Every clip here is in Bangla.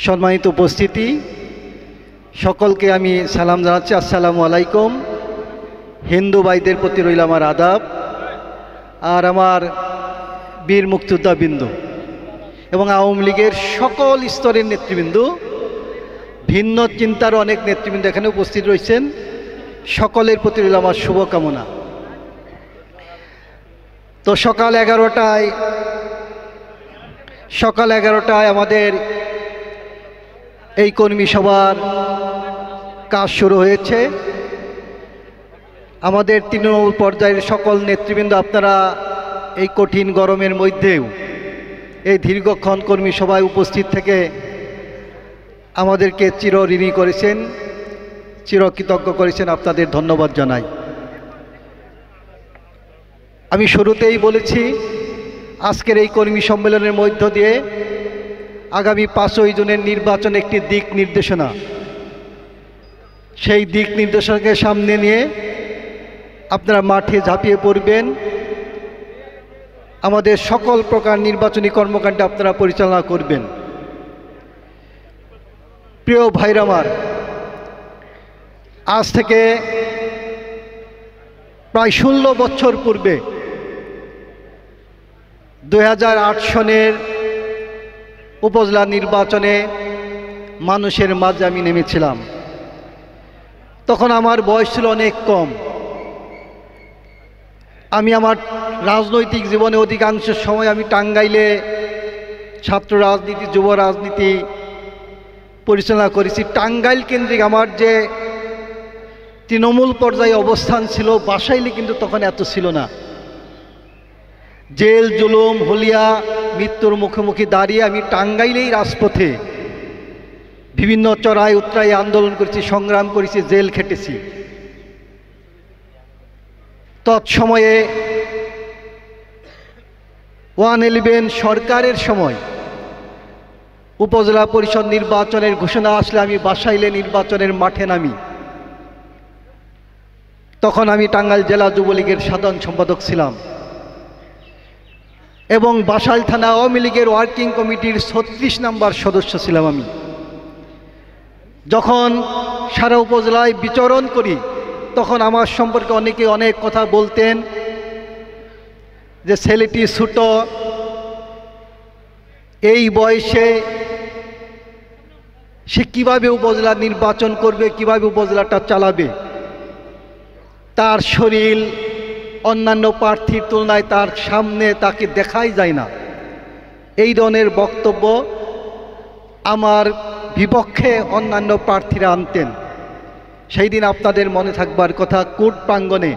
সম্মানিত উপস্থিতি, সকলকে আমি সালাম জানাচ্ছি। আসসালামু আলাইকুম। হিন্দু ভাইদের প্রতি রইল আমার আদাব, আর আমার বীর মুক্তিযোদ্ধাবৃন্দ এবং আওয়ামী লীগের সকল স্তরের নেতৃবৃন্দ, ভিন্ন চিন্তার অনেক নেতৃবৃন্দ এখানে উপস্থিত রয়েছেন, সকলের প্রতি রইল আমার শুভকামনা। তো সকাল 11টায় আমাদের এই কর্মী সভার কাজ শুরু হয়েছে। আমাদের তৃণমূল পর্যায়ের সকল নেতৃবৃন্দ, আপনারা এই কঠিন গরমের মধ্যেও এই দীর্ঘক্ষণ কর্মী সভায় উপস্থিত থেকে আমাদেরকে চিরঋণী করেছেন, চিরকৃতজ্ঞ করেছেন। আপনাদের ধন্যবাদ জানাই। আমি শুরুতেই বলেছি, আজকের এই কর্মী সম্মেলনের মধ্য দিয়ে আগামী 5ই জুনের নির্বাচন একটি দিক নির্দেশনা, সেই দিক নির্দেশনাকে সামনে নিয়ে আপনারা মাঠে ঝাঁপিয়ে পড়বেন। আমাদের সকল প্রকার নির্বাচনী কর্মকাণ্ড আপনারা পরিচালনা করবেন। প্রিয় ভাইরা আমার, আজ থেকে প্রায় 16 বছর পূর্বে 2008 সনের উপজেলা নির্বাচনে মানুষের মাঝে আমি নেমেছিলাম। তখন আমার বয়স ছিল অনেক কম। আমি আমার রাজনৈতিক জীবনে অধিকাংশ সময় আমি টাঙ্গাইলে ছাত্র রাজনীতি, যুব রাজনীতি পরিচালনা করেছি। টাঙ্গাইল কেন্দ্রিক আমার যে তৃণমূল পর্যায়ে অবস্থান ছিল, বাসাইলে কিন্তু তখন এত ছিল না। জেল জুলুম হলিয়া মৃত্যুর মুখোমুখি দাঁড়িয়ে আমি টাঙ্গাইলেই রাজপথে বিভিন্ন চড়াই উতরাই আন্দোলন করেছি, সংগ্রাম করেছি, জেল খেটেছি। তৎসময়ে 111 সরকারের সময় উপজেলা পরিষদ নির্বাচনের ঘোষণা আসলে আমি বাসাইলে নির্বাচনের মাঠে নামি। তখন আমি টাঙ্গাইল জেলা যুবলীগের সাধারণ সম্পাদক ছিলাম এবং বাসাইল থানা আওয়ামী লীগের ওয়ার্কিং কমিটির 36 নম্বর সদস্য ছিলাম আমি। যখন সারা উপজেলায় বিচরণ করি, তখন আমার সম্পর্কে অনেকে অনেক কথা বলতেন, যে ছেলেটি ছোট, এই বয়সে সে কিভাবে উপজেলা নির্বাচন করবে, কিভাবে উপজেলাটা চালাবে, তার শরীর অন্যান্য প্রার্থীর তুলনায় তার সামনে তাকে দেখাই যায় না। এই ধরনের বক্তব্য আমার বিপক্ষে অন্যান্য প্রার্থীরা আনতেন। সেই দিন আপনাদের মনে থাকবার কথা, কোর্ট প্রাঙ্গণে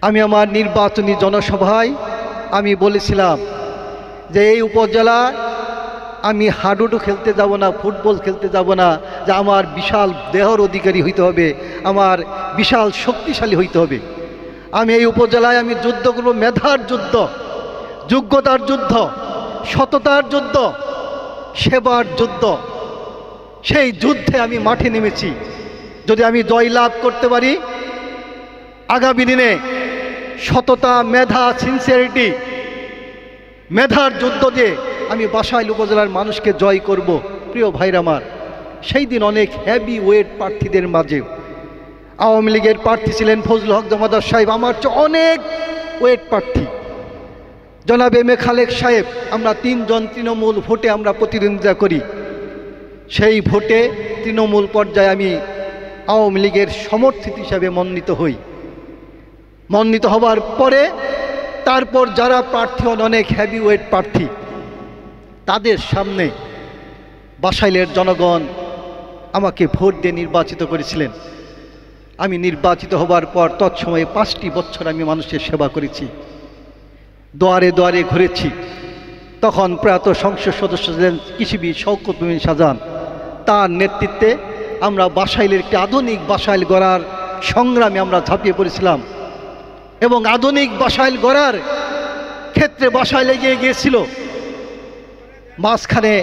আমি আমার নির্বাচনী জনসভায় আমি বলেছিলাম যে এই উপজেলা আমি হাডুডু খেলতে যাব না, ফুটবল খেলতে যাব না, যে আমার বিশাল দেহর অধিকারী হইতে হবে, আমার বিশাল শক্তিশালী হইতে হবে। আমি এই উপজেলায় আমি যুদ্ধ করব, মেধার যুদ্ধ, যোগ্যতার যুদ্ধ, সততার যুদ্ধ, সেবার যুদ্ধ। সেই যুদ্ধে আমি মাঠে নেমেছি। যদি আমি জয় লাভ করতে পারি, আগামী দিনে সততা, মেধা, সিনসিয়ারিটি, মেধার যুদ্ধ দিয়ে আমি বাসাইল উপজেলার মানুষকে জয় করব। প্রিয় ভাইরা আমার, সেই দিন অনেক হেভি ওয়েট প্রার্থীদের মাঝে আওয়ামী লীগের প্রার্থী ছিলেন ফজলুল হক জমাদার সাহেব, আমার চেয়ে অনেক ওয়েট প্রার্থী জনাব এম এ খালেক সাহেব। আমরা 3 জন তৃণমূল ভোটে আমরা প্রতিদ্বন্দ্বিতা করি। সেই ভোটে তৃণমূল পর্যায়ে আমি আওয়ামী লীগের সমর্থিত হিসাবে মনোনীত হই। মনোনীত হবার পরে তারপর যারা প্রার্থী হন, অনেক হেভি ওয়েট প্রার্থী, তাদের সামনে বাসাইলের জনগণ আমাকে ভোট দিয়ে নির্বাচিত করেছিলেন। আমি নির্বাচিত হবার পর তৎসময়ে 5টি বছর আমি মানুষের সেবা করেছি, দুয়ারে দুয়ারে ঘুরেছি। তখন প্রয়াত সংসদ সদস্য ছিলেন কৃষিবিদ শওকত মোমিন শাহজাহান, তার নেতৃত্বে আমরা বাসাইলের একটি আধুনিক বাসাইল গড়ার সংগ্রামে আমরা ঝাঁপিয়ে পড়েছিলাম এবং আধুনিক বাসাইল গড়ার ক্ষেত্রে বাসাইল এগিয়ে গিয়েছিল। মাঝখানে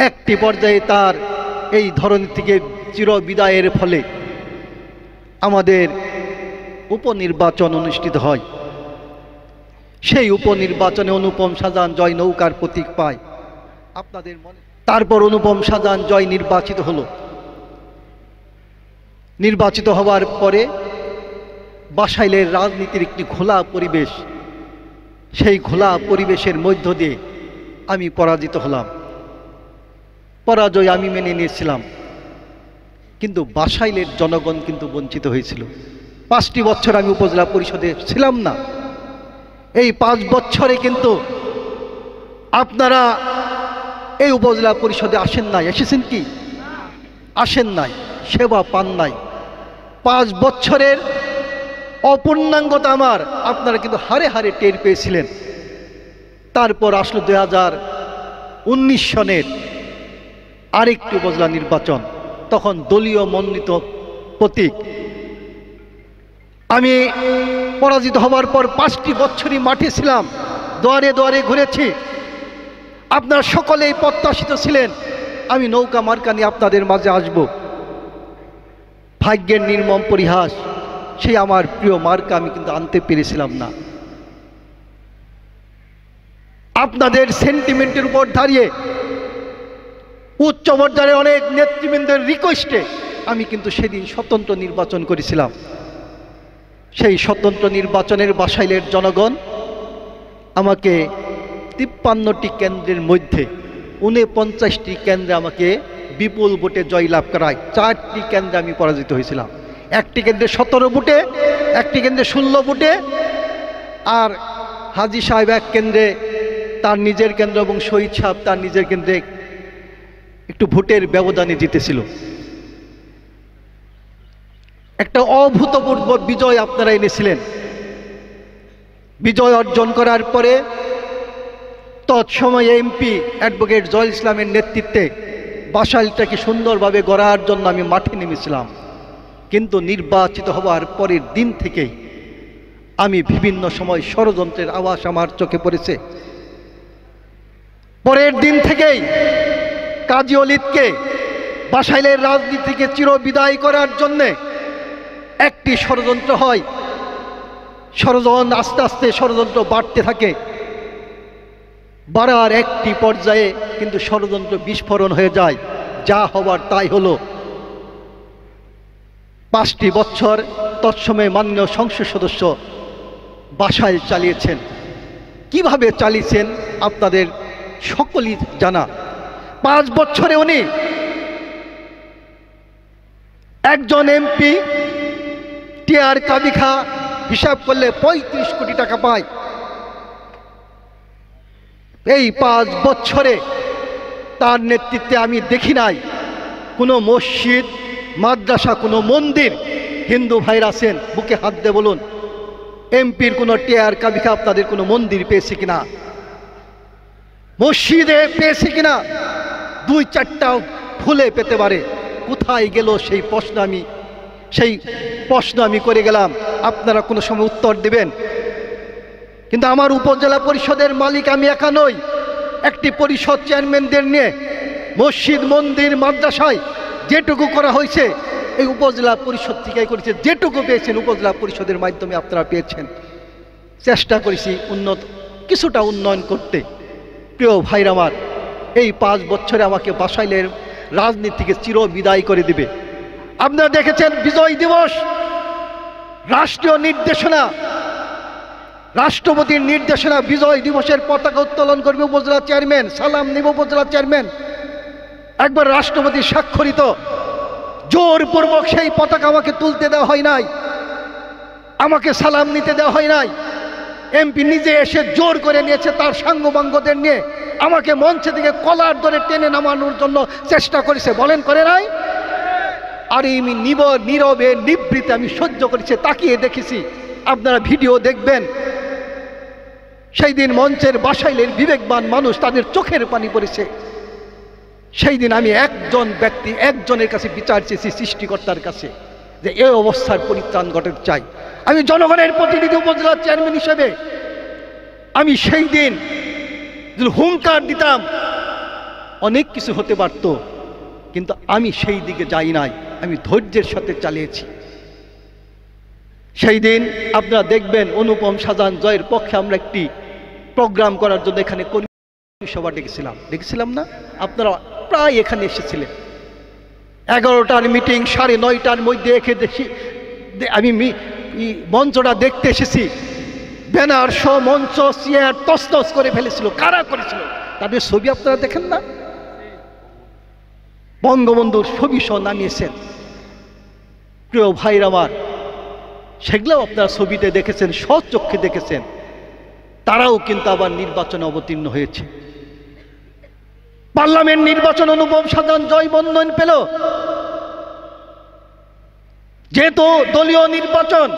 একটি পর্যায়ে তার এই ধরনের থেকে চিরবিদায়ের ফলে আমাদের উপনির্বাচন অনুষ্ঠিত হয়। সেই উপনির্বাচনে অনুপম শাহজাহান জয় নৌকার প্রতীক পায় আপনাদের মনে। তারপর অনুপম শাহজাহান জয় নির্বাচিত হলো। নির্বাচিত হওয়ার পরে বাসাইলের রাজনীতির একটি ঘোলা পরিবেশ, সেই ঘোলা পরিবেশের মধ্য দিয়ে আমি পরাজিত হলাম। পরাজয় আমি মেনে নিয়েছিলাম, কিন্তু বাসাইলের জনগণ কিন্তু বঞ্চিত হয়েছিল। 5টি বছর আমি উপজেলা পরিষদে ছিলাম না। এই 5 বছরে কিন্তু আপনারা এই উপজেলা পরিষদে আসেন নাই। এসেছেন কি? আসেন নাই, সেবা পান নাই। 5 বছরের অপূর্ণাঙ্গতা আমার আপনারা কিন্তু হারে হারে টের পেয়েছিলেন। তারপর আসলো 2019 সনের আরেকটি উপজেলা নির্বাচন, তখন দলীয় মনোনীত প্রতীক। আমি পরাজিত হওয়ার পর 5টি বছরই মাঠে ছিলাম, দুয়ারে দুয়ারে ঘুরেছি। আপনারা সকলেই প্রত্যাশিত ছিলেন আমি নৌকা মার্কা নিয়ে আপনাদের মাঝে আসব। ভাগ্যের নির্মম পরিহাস, সেই আমার প্রিয় মার্কা আমি কিন্তু আনতে পেরেছিলাম না। আপনাদের সেন্টিমেন্টের উপর দাঁড়িয়ে উচ্চ পর্যায়ে অনেক নেতৃবৃন্দের রিকোয়েস্টে আমি কিন্তু সেদিন স্বতন্ত্র নির্বাচন করেছিলাম। সেই স্বতন্ত্র নির্বাচনের বাসাইলের জনগণ আমাকে 53টি কেন্দ্রের মধ্যে 49টি কেন্দ্রে আমাকে বিপুল ভোটে জয়লাভ করায়। 4টি কেন্দ্রে আমি পরাজিত হয়েছিলাম। একটি কেন্দ্রে 17 ভোটে, একটি কেন্দ্রে 16 ভোটে, আর হাজী সাহেব এক কেন্দ্রে তার নিজের কেন্দ্র এবং শহীদ সাহেব তার নিজের কেন্দ্রে একটু ভোটের ব্যবধানে জিতেছিল। একটা অভূতপূর্ব বিজয় আপনারা এনেছিলেন। বিজয় অর্জন করার পরে তৎসময় এমপি অ্যাডভোকেট জয়ুল ইসলামের নেতৃত্বে বাসাইলটাকে সুন্দরভাবে গড়ার জন্য আমি মাঠে নেমেছিলাম। কিন্তু নির্বাচিত হওয়ার পরের দিন থেকেই আমি বিভিন্ন সময় ষড়যন্ত্রের আভাস আমার চোখে পড়েছে। পরের দিন থেকেই কাজী অলিদকে বাসাইলের রাজনীতি থেকে চিরবিদায় করার জন্যে একটি ষড়যন্ত্র হয়। ষড়যন্ত্র আস্তে আস্তে ষড়যন্ত্র বাড়তে থাকে। বাড়ার একটি পর্যায়ে কিন্তু ষড়যন্ত্র বিস্ফোরণ হয়ে যায়। যা হবার তাই হলো। 5টি বছর তৎসময়ে মাননীয় সংসদ সদস্য বাসাইল চালিয়েছেন। কিভাবে চালিয়েছেন আপনাদের সকলেই জানা। 5 বছরে উনি একজন এমপি টিআর কাবিখা হিসাব করলে 35 কোটি টাকা পায়। এই 5 বছরে তার নেতৃত্বে আমি দেখি নাই কোনো মসজিদ, মাদ্রাসা, কোনো মন্দির। হিন্দু ভাইরা আছেন, বুকে হাত দিয়ে বলুন এমপির কোনো টিআর কাবিখা আপনাদের কোনো মন্দির পেয়েছে কিনা, মসজিদে পেয়েছে কিনা? 2-4টা ফুলে পেতে পারে। কোথায় গেল সেই প্রশ্ন আমি করে গেলাম। আপনারা কোনো সময় উত্তর দেবেন। কিন্তু আমার উপজেলা পরিষদের মালিক আমি একা নই। একটি পরিষদ চেয়ারম্যানদের নিয়ে মসজিদ, মন্দির, মাদ্রাসায় যেটুকু করা হয়েছে এই উপজেলা পরিষদ থেকেই করেছে। যেটুকু পেয়েছেন উপজেলা পরিষদের মাধ্যমে আপনারা পেয়েছেন। চেষ্টা করেছি কিছুটা উন্নয়ন করতে। প্রিয় ভাইরা আমার, এই 5 বছরে আমাকে বাসাইলের রাজনীতি থেকে চিরবিদায় করে দিবে। আপনারা দেখেছেন বিজয় দিবস, রাষ্ট্রীয় নির্দেশনা, রাষ্ট্রপতির নির্দেশনা, বিজয় দিবসের পতাকা উত্তোলন করবে উপজেলা চেয়ারম্যান, সালাম নেব উপজেলা চেয়ারম্যান। একবার রাষ্ট্রপতি স্বাক্ষরিত জোরপূর্বক সেই পতাকা আমাকে তুলতে দেওয়া হয় নাই, আমাকে সালাম নিতে দেওয়া হয় নাই। এমপি নিজে এসে জোর করে নিয়েছে তার সাঙ্গপাঙ্গদের নিয়ে, আমাকে মঞ্চে থেকে কলার ধরে টেনে নামানোর জন্য চেষ্টা করেছে। বলেন করে নাই? আর আমি নীরবে নিবৃতে আমি সহ্য করেছি, তাকিয়ে দেখেছি। আপনারা ভিডিও দেখবেন। সেই দিন মঞ্চের বাসাইলের বিবেকবান মানুষ, তাদের চোখের পানি পড়েছে। সেই দিন আমি একজনের কাছে বিচার চেয়েছি, সৃষ্টিকর্তার কাছে, যে এই অবস্থার পরিত্রাণ ঘটাতে চাই। আমি জনগণের প্রতিনিধি উপজেলা চেয়ারম্যান হিসেবে আমি সেই দিন যদি হুঙ্কার দিতাম অনেক কিছু হতে পারত, কিন্তু আমি সেই দিকে যাই নাই। আমি ধৈর্যের সাথে চালিয়েছি। সেই দিন আপনারা দেখবেন অনুপম শাহজাহান জয়ের পক্ষে আমরা একটি প্রোগ্রাম করার জন্য এখানে কর্মী সভা ডেকেছিলাম না? আপনারা প্রায় এখানে এসেছিলেন। 11টার মিটিং 9:30টার মধ্যে আমি মঞ্চটা দেখতে এসেছি। ব্যানার সহ মঞ্চ চেয়ার তছনছ করে ফেলেছিল। কারা করেছিল? তাদের ছবি আপনারা দেখেন না? বঙ্গবন্ধুর ছবি সহ নামিয়েছেন। প্রিয় ভাইর আমার, সেগুলো আপনারা ছবিতে দেখেছেন, স্বচক্ষে দেখেছেন। তারাও কিন্তু আবার নির্বাচনে অবতীর্ণ হয়েছে। পার্লামেন্ট নির্বাচন অনুপম শাহজাহান জয় মনোনয়ন পেল। যেহেতু দলীয় নির্বাচন,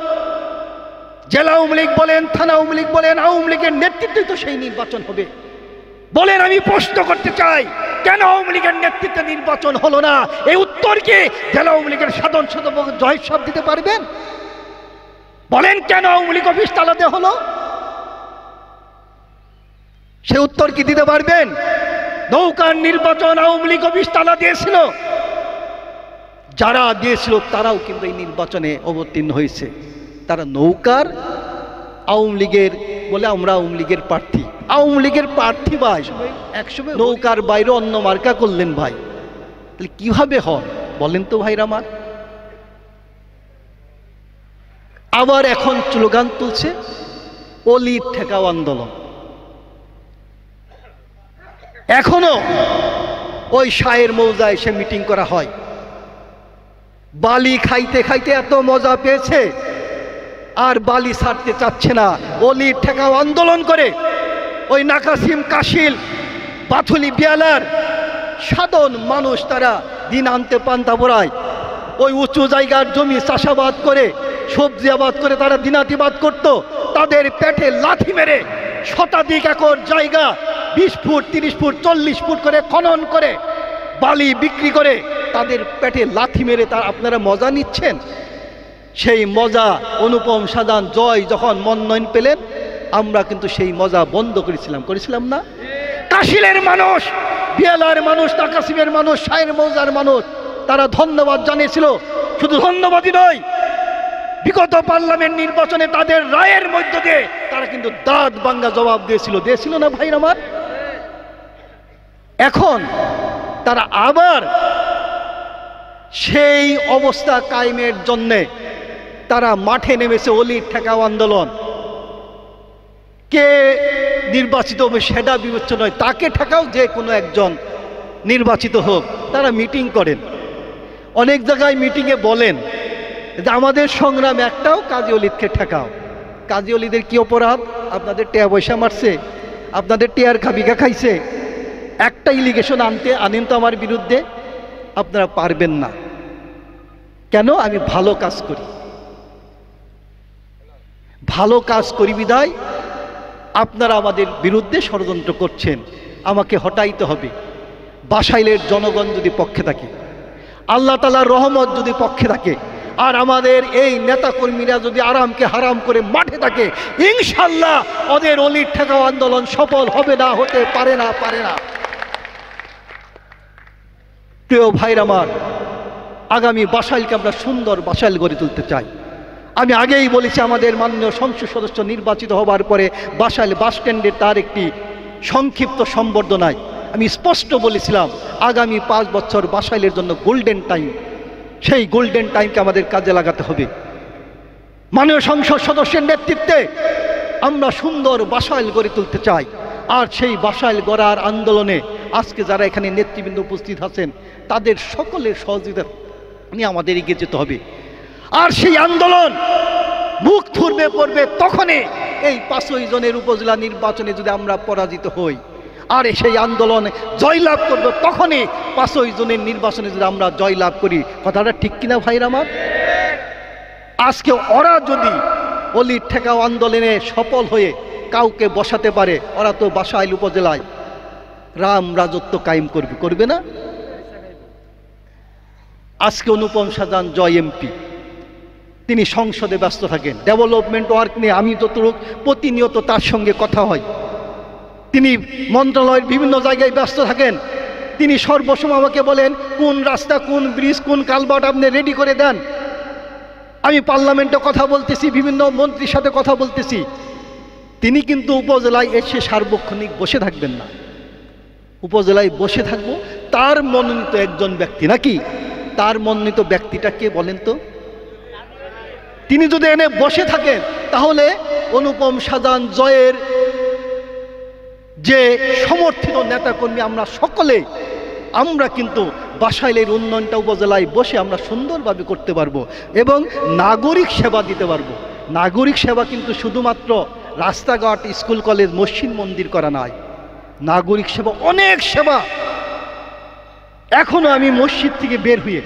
জেলা আওয়ামী লীগ বলেন, থানা আওয়ামী লীগ বলেন, আওয়ামী লীগের নেতৃত্বে তো সেই নির্বাচন হবে। বলেন, আমি প্রশ্ন করতে চাই, কেন আওয়ামী লীগের নেতৃত্বে নির্বাচন হলো না? এই উত্তর কি জেলা আওয়ামী লীগের সাধারণ সম্পাদক জয় সাহেব দিতে পারবেন? বলেন, কেন আওয়ামী লীগ অফিস তালাতে হলো? সে উত্তর কি দিতে পারবেন? নৌকার নির্বাচন আওয়ামী লীগ অফিস তালা দিয়েছিল। যারা দিয়েছিল তারাও কিন্তু এই নির্বাচনে অবতীর্ণ হয়েছে। তারা নৌকার আওয়ামী লীগের বলে আমরা আওয়ামী লীগের প্রার্থী, আওয়ামী লীগের প্রার্থী ভাই, একসময় নৌকার বাইরে অন্য মার্কা করলেন ভাই। তাহলে কিভাবে হয় বলেন তো ভাইরা আমার? আবার এখন স্লোগান তুলছে অলির ঠেকাও আন্দোলন। এখনো ওই শায়ের মৌজায় এসে মিটিং করা হয়। বালি খাইতে খাইতে এত মজা পেয়েছে আর বালি ছাড়তে চাচ্ছে না। অলির ঠেকাও আন্দোলন করে ওই নাকাসিম, কাশিল, পাথুলি, বিয়ালার সাধারণ মানুষ তারা দিন আনতে পান্তা বোরায়। ওই উঁচু জায়গার জমি চাষাবাদ করে, সবজি আবাদ করে তারা দিনাতিবাদ করত। তাদের পেটে লাথি মেরে শতাধিক একর জায়গা 20 ফুট, 30 ফুট, 40 ফুট করে খনন করে বালি বিক্রি করে তাদের পেটে লাথি মেরে আপনারা মজা নিচ্ছেন। সেই মজা অনুপম শাহজাহান জয় যখন মনোনয়ন পেলেন, আমরা কিন্তু সেই মজা বন্ধ করেছিলাম না? কাশিলের মানুষ, বিয়ালার মানুষ, নাকাসিমের মানুষ, শায়ের মৌজার মানুষ তারা ধন্যবাদ জানিয়েছিল। শুধু ধন্যবাদই নয়, বিগত পার্লামেন্ট নির্বাচনে তাদের রায়ের মধ্য দিয়ে তারা কিন্তু দাঁত ভাঙ্গা জবাব দিয়েছিল না ভাই আমার? এখন তারা আবার সেই অবস্থা কায়েমের জন্যে তারা মাঠে নেমেছে। অলির ঠেকাও আন্দোলন। কে নির্বাচিত হবে সেটা বিবেচ্য নয়, তাকে ঠেকাও, যে কোনো একজন নির্বাচিত হোক। তারা মিটিং করেন, অনেক জায়গায় মিটিংয়ে বলেন যে আমাদের সংগ্রাম একটাও, কাজী অলিদকে ঠেকাও। কাজী অলিদের কি অপরাধ? আপনাদের টেয়া পয়সা মারছে, আপনাদের টেয়ার খাবিকা খাইছে। একটা ইলিগেশন আনেন তো আমার বিরুদ্ধে। আপনারা পারবেন না। কেন? আমি ভালো কাজ করি বিধায় আপনারা আমাদের বিরুদ্ধে ষড়যন্ত্র করছেন। আমাকে হটাইতে হবে। বাসাইলের জনগণ যদি পক্ষে থাকে, আল্লাহ তাআলার রহমত যদি পক্ষে থাকে, আর আমাদের এই নেতাকর্মীরা যদি আরামকে হারাম করে মাঠে থাকে, ইনশাল্লাহ ওদের অলির ঠেকাও আন্দোলন সফল হবে না, হতে পারে না। প্রিয় ভাইরা আমার, আগামী বাসাইলকে আমরা সুন্দর বাসাইল গড়ে তুলতে চাই। আমি আগেই বলেছি, আমাদের মাননীয় সংসদ সদস্য নির্বাচিত হবার পরে বাসাইল বাস স্ট্যান্ডে তার একটি সংক্ষিপ্ত সম্বর্ধনায় আমি স্পষ্ট বলেছিলাম, আগামী 5 বছর বাসাইলের জন্য গোল্ডেন টাইম। সেই গোল্ডেন টাইমকে আমাদের কাজে লাগাতে হবে। মাননীয় সংসদ সদস্যের নেতৃত্বে আমরা সুন্দর বাসাইল গড়ে তুলতে চাই। আর সেই বাসাইল গড়ার আন্দোলনে আজকে যারা এখানে নেতৃবৃন্দ উপস্থিত আছেন, তাদের সকলের সহযোগিতা নিয়ে আমাদের এগিয়ে যেতে হবে। আর সেই আন্দোলন মুখ থুরবে পড়বে তখনই এই 5 জনের উপজেলা নির্বাচনে যদি আমরা পরাজিত হই, আর সেই আন্দোলন জয়লাভ করব তখনই 5 জনের নির্বাচনে যদি আমরা জয়লাভ করি। কথাটা ঠিক কিনা ভাইরা আমার? আজকে ওরা যদি অলির ঠেকাও আন্দোলনে সফল হয়ে কাউকে বসাতে পারে, ওরা তো বাসাইল উপজেলায় রাম রাজত্ব কায়েম করবে না? আজকে অনুপম শাহজাহান জয় এমপি, তিনি সংসদে ব্যস্ত থাকেন, ডেভেলপমেন্ট ওয়ার্ক নিয়ে আমি যতটুকু প্রতিনিয়ত তার সঙ্গে কথা হয়। তিনি মন্ত্রণালয়ের বিভিন্ন জায়গায় ব্যস্ত থাকেন। তিনি সর্বসময় আমাকে বলেন, কোন রাস্তা, কোন ব্রিজ, কোন কালভার্ট আপনি রেডি করে দেন। আমি পার্লামেন্টে কথা বলতেছি, বিভিন্ন মন্ত্রীর সাথে কথা বলতেছি, তিনি কিন্তু উপজেলায় এসে সার্বক্ষণিক বসে থাকবেন না। উপজেলায় বসে থাকবো তার মনোনীত একজন ব্যক্তি, নাকি তার মনোনীত ব্যক্তিটা কে বলেন তো? তিনি যদি এনে বসে থাকেন তাহলে অনুপম শাহজাহান জয়ের যে সমর্থিত নেতাকর্মী আমরা সকলে, আমরা কিন্তু বাসাইলের উন্নয়নটা উপজেলায় বসে আমরা সুন্দরভাবে করতে পারবো এবং নাগরিক সেবা দিতে পারবো। নাগরিক সেবা কিন্তু শুধুমাত্র রাস্তাঘাট, স্কুল, কলেজ, মসজিদ, মন্দির করা নয়। নাগরিক সেবা অনেক সেবা। এখনো আমি মসজিদ থেকে বের হয়ে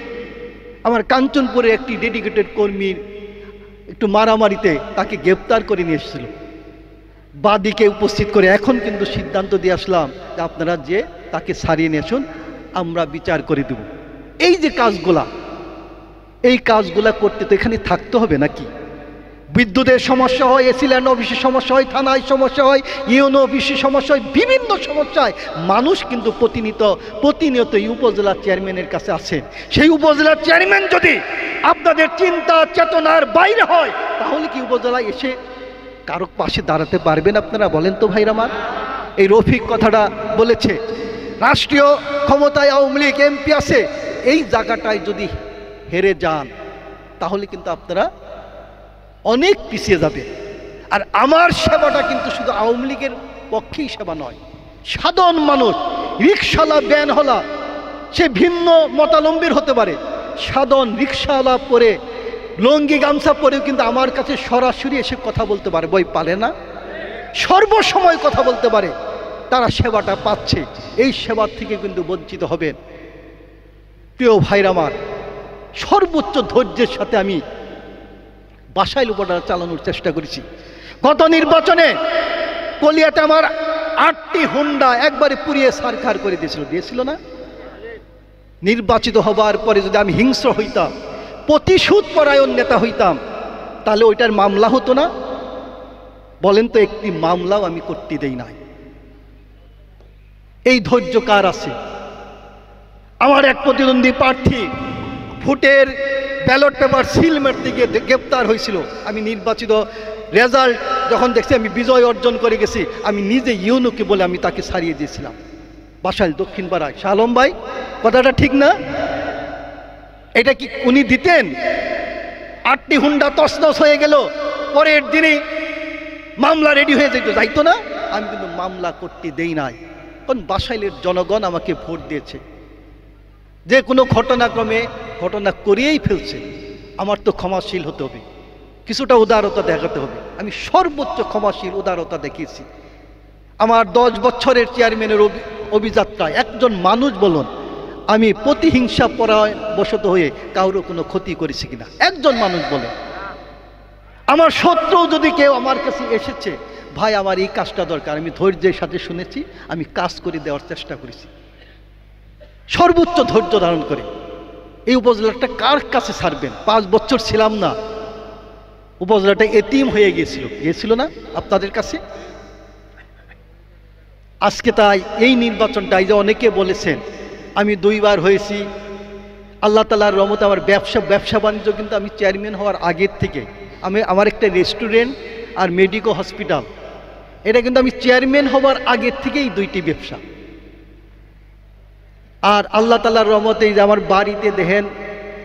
আমার কাঞ্চনপুরে একটি ডেডিকেটেড কর্মীর একটু মারামারিতে তাকে গ্রেপ্তার করে নিয়ে এসেছিল, বাদীকে উপস্থিত করে। এখন কিন্তু সিদ্ধান্ত দিয়ে আসলাম যে আপনারা যে তাকে ছাড়িয়ে নিয়ে আসুন, আমরা বিচার করে দেব। এই যে কাজগুলা, এই কাজগুলা করতে তো এখানে থাকতে হবে নাকি? বিদ্যুতের সমস্যা হয়, এসি ল্যান্ড অফিসের সমস্যা হয়, থানায় সমস্যা হয়, ইউনো অফিসের সমস্যা হয়, বিভিন্ন সমস্যায় মানুষ কিন্তু প্রতিনিয়ত এই উপজেলা চেয়ারম্যানের কাছে আসেন। সেই উপজেলার চেয়ারম্যান যদি আপনাদের চিন্তা চেতনার বাইরে হয় তাহলে কি উপজেলায় এসে কারো পাশে দাঁড়াতে পারবেন আপনারা? বলেন তো ভাইরা আমার। এই রফিক কথাটা বলেছে, রাষ্ট্রীয় ক্ষমতায় আওয়ামী লীগ এমপি আছে, এই জায়গাটায় যদি হেরে যান তাহলে কিন্তু আপনারা অনেক পিছিয়ে যাবে। আর আমার সেবাটা কিন্তু শুধু আওয়ামী লীগের পক্ষেই সেবা নয়, সাধারণ মানুষ, রিক্সাওয়ালা, ভ্যানওয়ালা, সে ভিন্ন মতালম্বীর হতে পারে, সাধারণ রিক্সাওয়ালা পরে লঙ্গি গামছা পরেও কিন্তু আমার কাছে সরাসরি এসে কথা বলতে পারে, বই পারে না, সর্বসময় কথা বলতে পারে। তারা সেবাটা পাচ্ছে, এই সেবার থেকে কিন্তু বঞ্চিত হবেন। প্রিয় ভাইরা আমার, সর্বোচ্চ ধৈর্যের সাথে আমি বাসাইল উপজেলা চালানোর চেষ্টা করেছি। গত নির্বাচনে কলিয়াতে আমার 8টি হুন্ডা একবারে পুড়িয়ে ছারখার করে দিয়েছিল না? নির্বাচিত হবার পরে যদি আমি হিংস্র হইতাম, প্রতিশোধ পরায়ণ নেতা হইতাম, তাহলে ওইটার মামলা হতো না? বলেন তো, একটি মামলাও আমি করতে দেই নাই। এই ধৈর্য কার আছে? আমার এক প্রতিদ্বন্দ্বী প্রার্থী ভোটের ব্যালট পেপার সিল মারতে গিয়ে গ্রেপ্তার হয়েছিল। আমি নির্বাচিত রেজাল্ট যখন দেখছি আমি বিজয় অর্জন করে গেছি, আমি নিজে ইউনোকে বলে আমি তাকে ছাড়িয়ে দিয়েছিলাম বাসাইল দক্ষিণ পাড়ায়। শালম ভাই, কথাটা ঠিক না? এটা কি উনি দিতেন? 8টি হুন্ডা তছনছ হয়ে গেল, পরের দিনই মামলা রেডি হয়ে যেত, যাইতো না? আমি কিন্তু মামলা করতে দেই নাই, কারণ বাসাইলের জনগণ আমাকে ভোট দিয়েছে। যে কোনো ঘটনাক্রমে ঘটনা করিয়েই ফেলছে, আমার তো ক্ষমাশীল হতে হবে, কিছুটা উদারতা দেখাতে হবে। আমি সর্বোচ্চ ক্ষমাশীল উদারতা দেখিয়েছি। আমার 10 বছরের চেয়ারম্যানের অভিযাত্রায় একজন মানুষ বলুন আমি প্রতিহিংসা পরাবশত হয়ে কারো কোনো ক্ষতি করেছি কিনা? একজন মানুষ বলে। আমার শত্রু যদি কেউ আমার কাছে এসেছে, ভাই আমার এই কাজটা দরকার, আমি ধৈর্যের সাথে শুনেছি, আমি কাজ করে দেওয়ার চেষ্টা করেছি সর্বোচ্চ ধৈর্য ধারণ করে। এই উপজেলাটা কার কাছে ছাড়বেন? 5 বছর ছিলাম না, উপজেলাটা এতিম হয়ে গিয়েছিল না আপনাদের কাছে? আজকে তাই এই নির্বাচনটা, এই যে অনেকে বলেছেন আমি 2 বার হয়েছি, আল্লাহ তাআলার রহমতে আমার ব্যবসা বাণিজ্য কিন্তু আমি চেয়ারম্যান হওয়ার আগের থেকে, আমার একটা রেস্টুরেন্ট আর মেডিকেল হসপিটাল, এটা কিন্তু আমি চেয়ারম্যান হওয়ার আগের থেকেই 2টি ব্যবসা। আর আল্লাহ তাআলার রহমতে এই যে আমার বাড়িতে দেখেন,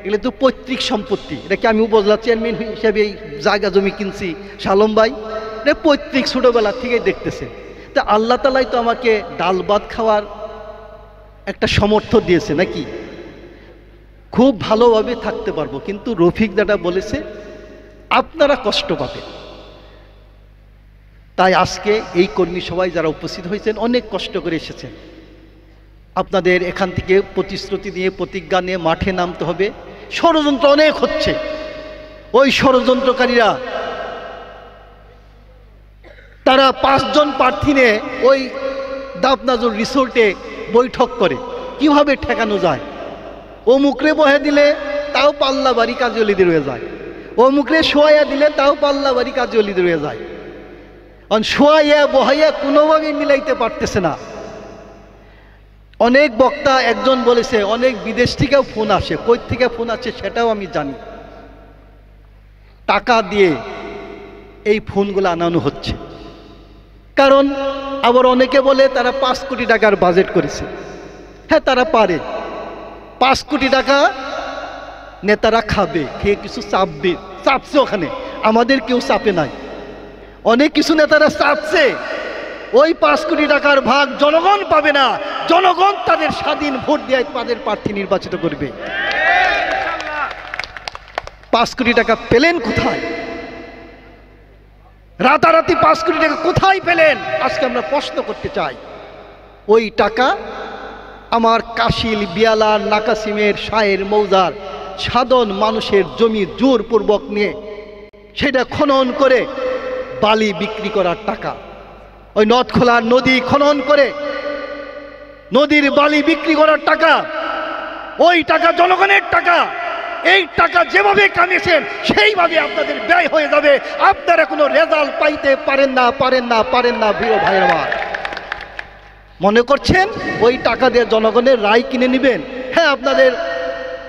এগুলো তো পৈতৃক সম্পত্তি। এটা কি আমি উপজেলা চেয়ারম্যান হিসেবে এই জায়গা জমি কিনছি? শালম ভাই, এটা পৈতৃক ছোটোবেলা থেকেই দেখতেছে। তা আল্লাহ তাআলাই তো আমাকে ডাল ভাত খাওয়ার একটা সামর্থ্য দিয়েছে নাকি? খুব ভালোভাবে থাকতে পারবো। কিন্তু রফিক দাদা বলেছে আপনারা কষ্ট পাবেন। তাই আজকে এই কর্মী সবাই যারা উপস্থিত হয়েছেন অনেক কষ্ট করে এসেছেন। আপনাদের এখান থেকে প্রতিশ্রুতি নিয়ে, প্রতিজ্ঞা নিয়ে মাঠে নামতে হবে। ষড়যন্ত্র অনেক হচ্ছে, ওই ষড়যন্ত্রকারীরা তারা 5 জন প্রার্থী নিয়ে ওই দাবনাজুর রিসোর্টে বৈঠক করে কিভাবে ঠেকানো যায়। ও মুখরে বহে দিলে তাও পাল্লা বাড়ি কাজলিতে রয়ে যায়, ও মুখরে শোয়া দিলে তাও পাল্লা বাড়ি কাজলিতে রয়ে যায়। কারণ শোয়া বহাইয়া কোনোভাবেই মিলাইতে পারতেছে না। অনেক বক্তা, একজন বলেছে অনেক বিদেশ থেকেও ফোন আসে, কই থেকে ফোন আসে সেটাও আমি জানি। টাকা দিয়ে এই ফোনগুলো আনানো হচ্ছে। কারণ আবার অনেকে বলে তারা 5 কোটি টাকার বাজেট করেছে। হ্যাঁ, তারা পারে। 5 কোটি টাকা নেতারা খাবে, খেয়ে কিছু চাপবে, চাপছে ওখানে, আমাদের কেউ চাপে নাই। অনেক কিছু নেতারা চাপছে, ওই 5 কোটি টাকার ভাগ জনগণ পাবে না, জনগণ তাদের স্বাধীন ভোট দিয়ে তাদের প্রার্থী নির্বাচিত করবে। 5 কোটি টাকা পেলেন কোথায়? রাতারাতি 5 কোটি টাকা কোথায় পেলেন? আজকে আমরা প্রশ্ন করতে চাই। ওই টাকা আমার কাশিল, বিয়ালার, নাকাসিমের, শাহের মৌজার সাধারণ মানুষের জমি জোরপূর্বক নিয়ে সেটা খনন করে বালি বিক্রি করার টাকা। ওই নদখোলার নদী খনন করে নদীর বালি বিক্রি করার টাকা, ওই টাকা জনগণের টাকা। এই টাকা যেভাবে কামিয়েছেন সেইভাবে আপনাদের ব্যয় হয়ে যাবে, আপনারা কোনো রেজাল্ট পাইতে পারেন না, পারেন না, পারেন না। প্রিয় ভাইয়ের আমার, মনে করছেন ওই টাকা দিয়ে জনগণের রায় কিনে নেবেন? হ্যাঁ, আপনাদের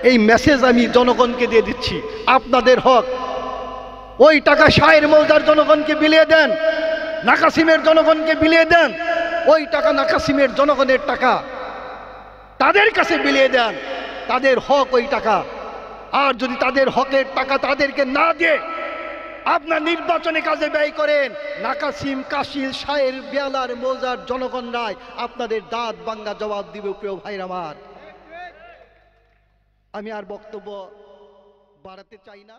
এই মেসেজ আমি জনগণকে দিয়ে দিচ্ছি, আপনাদের হক। ওই টাকা শাহের মৌজার জনগণকে বিলিয়ে দেন, নাকাসিমের জনগণকে বিলিয়ে দেন। ওই টাকা নাকাসিমের জনগণের টাকা, তাদের কাছে বিলিয়ে দেন, তাদের হক ওই টাকা। আর যদি তাদের হকের টাকা তাদেরকে না দিয়ে আপনার নির্বাচনী কাজে ব্যয় করেন, নাকাসিম, কাশিল, শাহের, বিয়ালার, মৌজার জনগণরাই আপনাদের দাঁত ভাঙ্গা জবাব দিবে। প্রিয় ভাইরা আমার, আমি আর বক্তব্য বাড়াতে চাই না।